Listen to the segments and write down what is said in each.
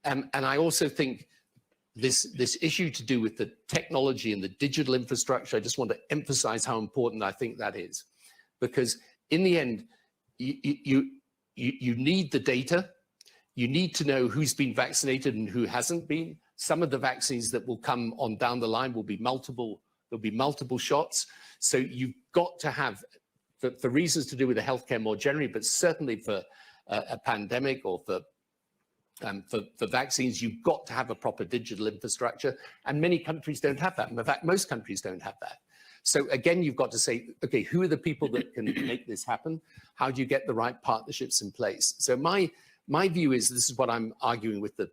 And I also think this issue to do with the technology and the digital infrastructure, I just want to emphasize how important I think that is. Because in the end, you need the data. You need to know who's been vaccinated and who hasn't been. Some of the vaccines that will come on down the line will be multiple, there'll be multiple shots. So you've got to have, for reasons to do with the healthcare more generally, but certainly for a pandemic or for vaccines, you've got to have a proper digital infrastructure. And many countries don't have that. In fact, most countries don't have that. So again, you've got to say, okay, who are the people that can make this happen? How do you get the right partnerships in place? So my view is, this is what I'm arguing with that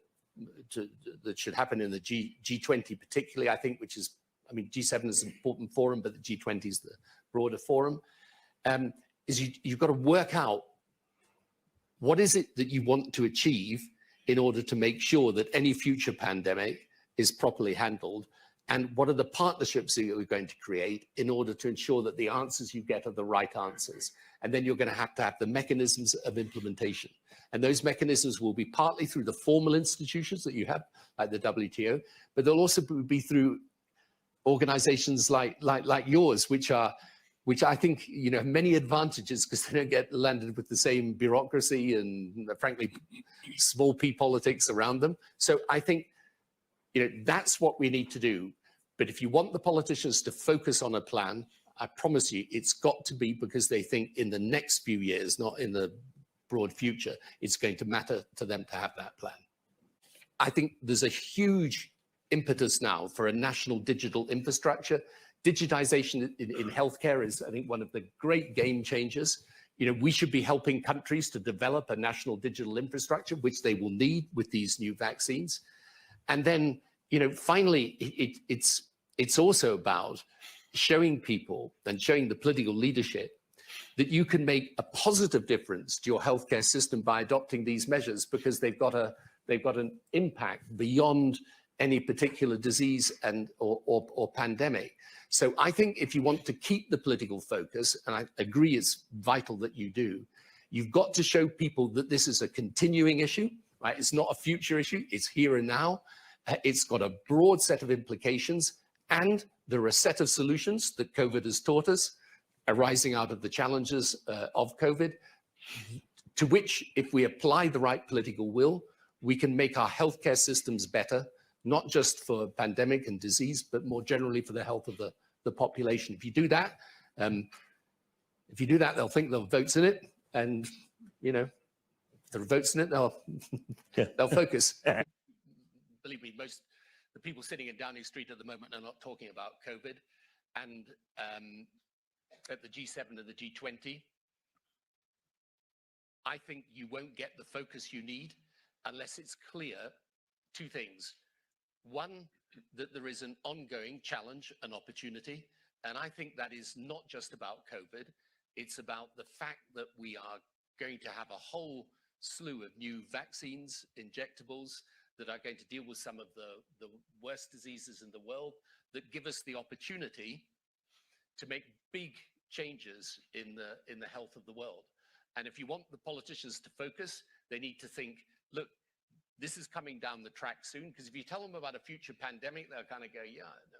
should happen in the G20 particularly, I think, which is, I mean, G7 is an important forum, but the G20 is the broader forum, is you've got to work out what is it that you want to achieve in order to make sure that any future pandemic is properly handled, and what are the partnerships that you're going to create in order to ensure that the answers you get are the right answers. And then you're going to have the mechanisms of implementation. And those mechanisms will be partly through the formal institutions that you have, like the WTO, but they'll also be through organizations like yours, which I think, you know, have many advantages because they don't get landed with the same bureaucracy and, frankly, small p politics around them. So I think, you know, that's what we need to do. But if you want the politicians to focus on a plan, I promise you, it's got to be because they think in the next few years, not in the broad future, it's going to matter to them to have that plan. I think there's a huge impetus now for a national digital infrastructure. Digitization in healthcare is, I think, one of the great game changers. You know, we should be helping countries to develop a national digital infrastructure, which they will need with these new vaccines. And then, you know, finally, it's also about showing people and showing the political leadership that you can make a positive difference to your healthcare system by adopting these measures, because they've got an impact beyond any particular disease and or pandemic. So I think if you want to keep the political focus, and I agree it's vital that you do, you've got to show people that this is a continuing issue, right? It's not a future issue, it's here and now. It's got a broad set of implications, and there are a set of solutions that COVID has taught us arising out of the challenges of COVID, to which, if we apply the right political will, we can make our healthcare systems better, not just for pandemic and disease, but more generally for the health of the population. If you do that, they'll think there are votes in it, and, you know, if there are votes in it, they'll focus. Believe me, most the people sitting in Downing Street at the moment are not talking about COVID, and at the G7 and the G20, I think you won't get the focus you need unless it's clear two things. One, that there is an ongoing challenge and opportunity, and I think that is not just about COVID, it's about the fact that we are going to have a whole slew of new vaccines, injectables, that are going to deal with some of the worst diseases in the world, that give us the opportunity to make big changes in the health of the world. And if you want the politicians to focus, they need to think, look, this is coming down the track soon, because if you tell them about a future pandemic, they'll kind of go, yeah, no,